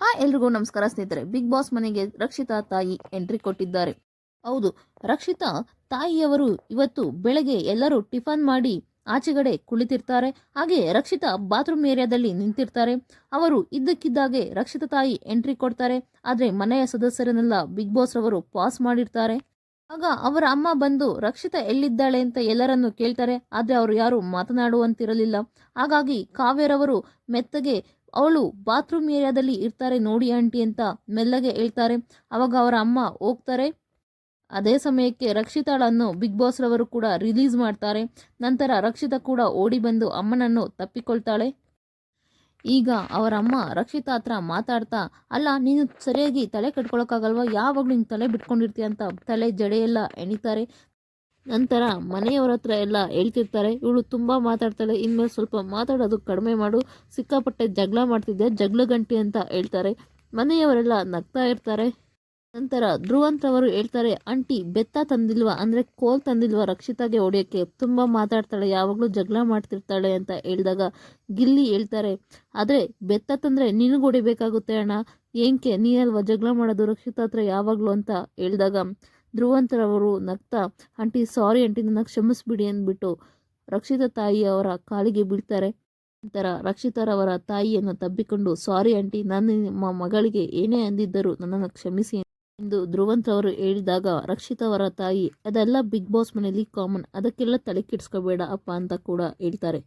ಎಲ್ರಿಗೂ ನಮಸ್ಕಾರ ಸ್ನೇಹಿತರೆ. ಬಿಗ್ ಬಾಸ್ ಮನೆಗೆ ರಕ್ಷಿತಾ ತಾಯಿ ಎಂಟ್ರಿ ಕೊಟ್ಟಿದ್ದಾರೆ. ಹೌದು, ರಕ್ಷಿತಾ ತಾಯಿಯವರು ಇವತ್ತು ಬೆಳಗ್ಗೆ ಎಲ್ಲರೂ ಟಿಫನ್ ಮಾಡಿ ಆಚೆಗಡೆ ಕುಳಿತಿರ್ತಾರೆ. ಹಾಗೆ ರಕ್ಷಿತಾ ಬಾತ್ರೂಮ್ ಏರಿಯಾದಲ್ಲಿ ನಿಂತಿರ್ತಾರೆ. ಅವರು ಇದ್ದಕ್ಕಿದ್ದಾಗೆ ರಕ್ಷಿತಾ ತಾಯಿ ಎಂಟ್ರಿ ಕೊಡ್ತಾರೆ. ಆದರೆ ಮನೆಯ ಸದಸ್ಯರನ್ನೆಲ್ಲ ಬಿಗ್ ಬಾಸ್ ರವರು ಪಾಸ್ ಮಾಡಿರ್ತಾರೆ. ಆಗ ಅವರ ಅಮ್ಮ ಬಂದು ರಕ್ಷಿತಾ ಎಲ್ಲಿದ್ದಾಳೆ ಅಂತ ಎಲ್ಲರನ್ನು ಕೇಳ್ತಾರೆ. ಆದರೆ ಅವರು ಯಾರು ಮಾತನಾಡುವಂತಿರಲಿಲ್ಲ. ಹಾಗಾಗಿ ಕಾವ್ಯರವರು ಮೆತ್ತಗೆ ಅವಳು ಬಾತ್ರೂಮ್ ಏರಿಯಾದಲ್ಲಿ ಇರ್ತಾರೆ ನೋಡಿ ಆಂಟಿ ಅಂತ ಮೆಲ್ಲಗೆ ಹೇಳ್ತಾರೆ. ಅವಾಗ ಅವರ ಅಮ್ಮ ಹೋಗ್ತಾರೆ. ಅದೇ ಸಮಯಕ್ಕೆ ರಕ್ಷಿತಾಳನ್ನು ಬಿಗ್ ಬಾಸ್ ರವರು ಕೂಡ ರಿಲೀಸ್ ಮಾಡ್ತಾರೆ. ನಂತರ ರಕ್ಷಿತಾ ಕೂಡ ಓಡಿ ಬಂದು ಅಮ್ಮನನ್ನು ತಪ್ಪಿಕೊಳ್ತಾಳೆ. ಈಗ ಅವರಮ್ಮ ರಕ್ಷಿತಾ ಹತ್ರ ಮಾತಾಡ್ತಾ, ಅಲ್ಲ ನೀನು ಸರಿಯಾಗಿ ತಲೆ ಕಟ್ಕೊಳಕ್ಕಾಗಲ್ವಾ, ಯಾವಾಗಲೂ ನೀನು ತಲೆ ಬಿಟ್ಕೊಂಡಿರ್ತೀಯ ಅಂತ ತಲೆ ಜಡೆಯೆಲ್ಲ ಎಣಿತಾರೆ. ನಂತರ ಮನೆಯವರ ಹತ್ರ ಎಲ್ಲ ಹೇಳ್ತಿರ್ತಾರೆ, ಇವಳು ತುಂಬ ಮಾತಾಡ್ತಾಳೆ, ಇನ್ಮೇಲೆ ಸ್ವಲ್ಪ ಮಾತಾಡೋದು ಕಡಿಮೆ ಮಾಡು, ಸಿಕ್ಕಾಪಟ್ಟೆ ಜಗಳ ಮಾಡ್ತಿದ್ದೆ, ಜಗಳ ಗಂಟಿ ಅಂತ ಹೇಳ್ತಾರೆ. ಮನೆಯವರೆಲ್ಲ ನಗ್ತಾ ಇರ್ತಾರೆ. ನಂತರ ಧ್ರುವಂತ್ರವರು ಹೇಳ್ತಾರೆ, ಆಂಟಿ ಬೆತ್ತ ತಂದಿಲ್ವಾ, ಅಂದರೆ ಕೋಲ್ ತಂದಿಲ್ವಾ ರಕ್ಷಿತಾಗೆ ಹೊಡೆಯೋಕ್ಕೆ, ತುಂಬ ಮಾತಾಡ್ತಾಳೆ, ಯಾವಾಗಲೂ ಜಗಳ ಮಾಡ್ತಿರ್ತಾಳೆ ಅಂತ ಹೇಳಿದಾಗ ಗಿಲ್ಲಿ ಹೇಳ್ತಾರೆ, ಆದರೆ ಬೆತ್ತ ತಂದರೆ ನಿನಗೆ ಹೊಡಿಬೇಕಾಗುತ್ತೆ ಅಣ್ಣ, ಏಂಕೆ ನೀನಲ್ವಾ ಜಗಳ ಮಾಡೋದು ರಕ್ಷಿತಾ ಹತ್ರ ಯಾವಾಗಲೂ ಅಂತ ಹೇಳಿದಾಗ ಧ್ರುವಂತರವರು ನಗ್ತಾ, ಆಂಟಿ ಸಾರಿ ಆಂಟಿ, ನನಗೆ ಕ್ಷಮಿಸ್ಬಿಡಿ ಅಂದ್ಬಿಟ್ಟು ರಕ್ಷಿತಾ ತಾಯಿಯವರ ಕಾಲಿಗೆ ಬೀಳ್ತಾರೆ. ನಂತರ ರಕ್ಷಿತಾರವರ ತಾಯಿಯನ್ನು ತಬ್ಬಿಕೊಂಡು, ಸಾರಿ ಆಂಟಿ, ನಾನು ನಿಮ್ಮ ಮಗಳಿಗೆ ಏನೇ ಅಂದಿದ್ದರೂ ನನ್ನನ್ನು ಕ್ಷಮಿಸಿ ಎಂದು ಧ್ರುವಂತರವರು ಹೇಳಿದಾಗ ರಕ್ಷಿತಾವರ ತಾಯಿ, ಅದೆಲ್ಲ ಬಿಗ್ ಬಾಸ್ ಮನೆಯಲ್ಲಿ ಕಾಮನ್, ಅದಕ್ಕೆಲ್ಲ ತಲೆ ಕೆಡಿಸ್ಕೋಬೇಡ ಅಪ್ಪ ಅಂತ ಕೂಡ ಹೇಳ್ತಾರೆ.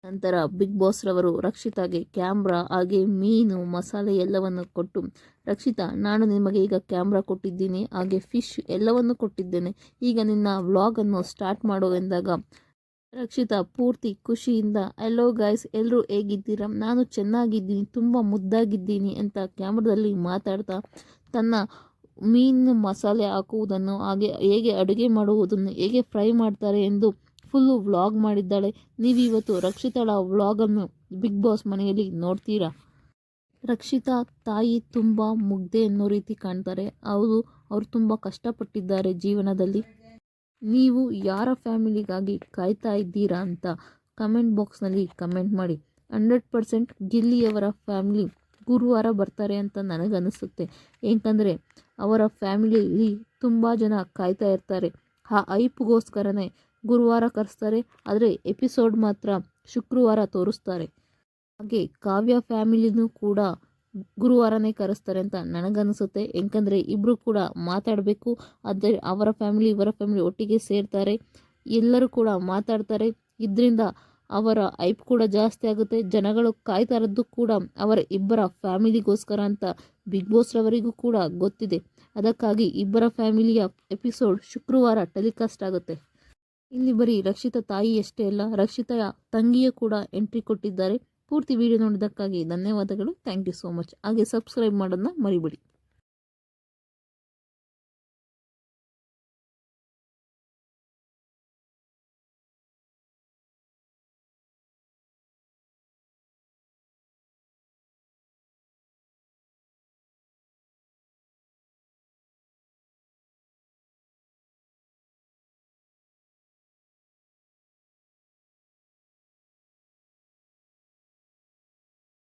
ನಂತರ ಬಿಗ್ ಬಾಸ್ ರವರು ರಕ್ಷಿತಾಗೆ ಕ್ಯಾಮ್ರಾ ಹಾಗೆ ಮೀನು ಮಸಾಲೆ ಎಲ್ಲವನ್ನು ಕೊಟ್ಟು, ರಕ್ಷಿತಾ ನಾನು ನಿಮಗೆ ಈಗ ಕ್ಯಾಮ್ರಾ ಕೊಟ್ಟಿದ್ದೀನಿ, ಹಾಗೆ ಫಿಶ್ ಎಲ್ಲವನ್ನು ಕೊಟ್ಟಿದ್ದೇನೆ, ಈಗ ನಿನ್ನ ವ್ಲಾಗನ್ನು ಸ್ಟಾರ್ಟ್ ಮಾಡು ಎಂದಾಗ ರಕ್ಷಿತಾ ಪೂರ್ತಿ ಖುಷಿಯಿಂದ, ಹಲೋ ಗೈಸ್ ಎಲ್ಲರೂ ಹೇಗಿದ್ದೀರಾ, ನಾನು ಚೆನ್ನಾಗಿದ್ದೀನಿ, ತುಂಬ ಮುದ್ದಾಗಿದ್ದೀನಿ ಅಂತ ಕ್ಯಾಮ್ರಾದಲ್ಲಿ ಮಾತಾಡ್ತಾ ತನ್ನ ಮೀನು ಮಸಾಲೆ ಹಾಕುವುದನ್ನು ಹಾಗೆ ಹೇಗೆ ಅಡುಗೆ ಮಾಡುವುದನ್ನು ಹೇಗೆ ಫ್ರೈ ಮಾಡ್ತಾರೆ ಎಂದು ಫುಲ್ಲು ವ್ಲಾಗ್ ಮಾಡಿದ್ದಾಳೆ. ನೀವು ಇವತ್ತು ರಕ್ಷಿತಾಳ ವ್ಲಾಗನ್ನು ಬಿಗ್ ಬಾಸ್ ಮನೆಯಲ್ಲಿ ನೋಡ್ತೀರಾ. ರಕ್ಷಿತಾ ತಾಯಿ ತುಂಬ ಮುಗ್ಧೆ ಅನ್ನೋ ರೀತಿ ಕಾಣ್ತಾರೆ. ಅವರು ತುಂಬ ಕಷ್ಟಪಟ್ಟಿದ್ದಾರೆ ಜೀವನದಲ್ಲಿ. ನೀವು ಯಾರ ಫ್ಯಾಮಿಲಿಗಾಗಿ ಕಾಯ್ತಾ ಇದ್ದೀರಾ ಅಂತ ಕಮೆಂಟ್ ಬಾಕ್ಸ್ನಲ್ಲಿ ಕಮೆಂಟ್ ಮಾಡಿ. 100% ಗಿಲ್ಲಿಯವರ ಫ್ಯಾಮಿಲಿ ಗುರುವಾರ ಬರ್ತಾರೆ ಅಂತ ನನಗನ್ನಿಸುತ್ತೆ. ಏಕೆಂದರೆ ಅವರ ಫ್ಯಾಮಿಲಿಯಲ್ಲಿ ತುಂಬ ಜನ ಕಾಯ್ತಾ ಇರ್ತಾರೆ. ಆ ಐಪ್ಗೋಸ್ಕರನೇ ಗುರುವಾರ ಕರೆಸ್ತಾರೆ, ಆದರೆ ಎಪಿಸೋಡ್ ಮಾತ್ರ ಶುಕ್ರವಾರ ತೋರಿಸ್ತಾರೆ. ಹಾಗೆ ಕಾವ್ಯ ಫ್ಯಾಮಿಲಿನೂ ಕೂಡ ಗುರುವಾರನೇ ಕರೆಸ್ತಾರೆ ಅಂತ ನನಗನ್ನಿಸುತ್ತೆ. ಏಕೆಂದರೆ ಇಬ್ಬರು ಕೂಡ ಮಾತಾಡಬೇಕು, ಆದರೆ ಅವರ ಫ್ಯಾಮಿಲಿ ಇವರ ಫ್ಯಾಮಿಲಿ ಒಟ್ಟಿಗೆ ಸೇರ್ತಾರೆ, ಎಲ್ಲರೂ ಕೂಡ ಮಾತಾಡ್ತಾರೆ. ಇದರಿಂದ ಅವರ ಐಪ್ ಕೂಡ ಜಾಸ್ತಿ ಆಗುತ್ತೆ. ಜನಗಳು ಕಾಯ್ತಾ ಇರೋದು ಕೂಡ ಅವರ ಇಬ್ಬರ ಫ್ಯಾಮಿಲಿಗೋಸ್ಕರ ಅಂತ ಬಿಗ್ ಬಾಸ್ ರವರಿಗೂ ಕೂಡ ಗೊತ್ತಿದೆ. ಅದಕ್ಕಾಗಿ ಇಬ್ಬರ ಫ್ಯಾಮಿಲಿಯ ಎಪಿಸೋಡ್ ಶುಕ್ರವಾರ ಟೆಲಿಕಾಸ್ಟ್ ಆಗುತ್ತೆ. ಇಲ್ಲಿ ಬರೀ ರಕ್ಷಿತಾ ತಾಯಿ ಅಷ್ಟೇ ಅಲ್ಲ, ರಕ್ಷಿತಾ ತಂಗಿಯ ಕೂಡ ಎಂಟ್ರಿ ಕೊಟ್ಟಿದ್ದಾರೆ. ಪೂರ್ತಿ ವಿಡಿಯೋ ನೋಡಿದ್ದಕ್ಕಾಗಿ ಧನ್ಯವಾದಗಳು. Thank you so much. ಹಾಗೆ ಸಬ್ಸ್ಕ್ರೈಬ್ ಮಾಡೋದನ್ನ ಮರಿಬೇಡಿ.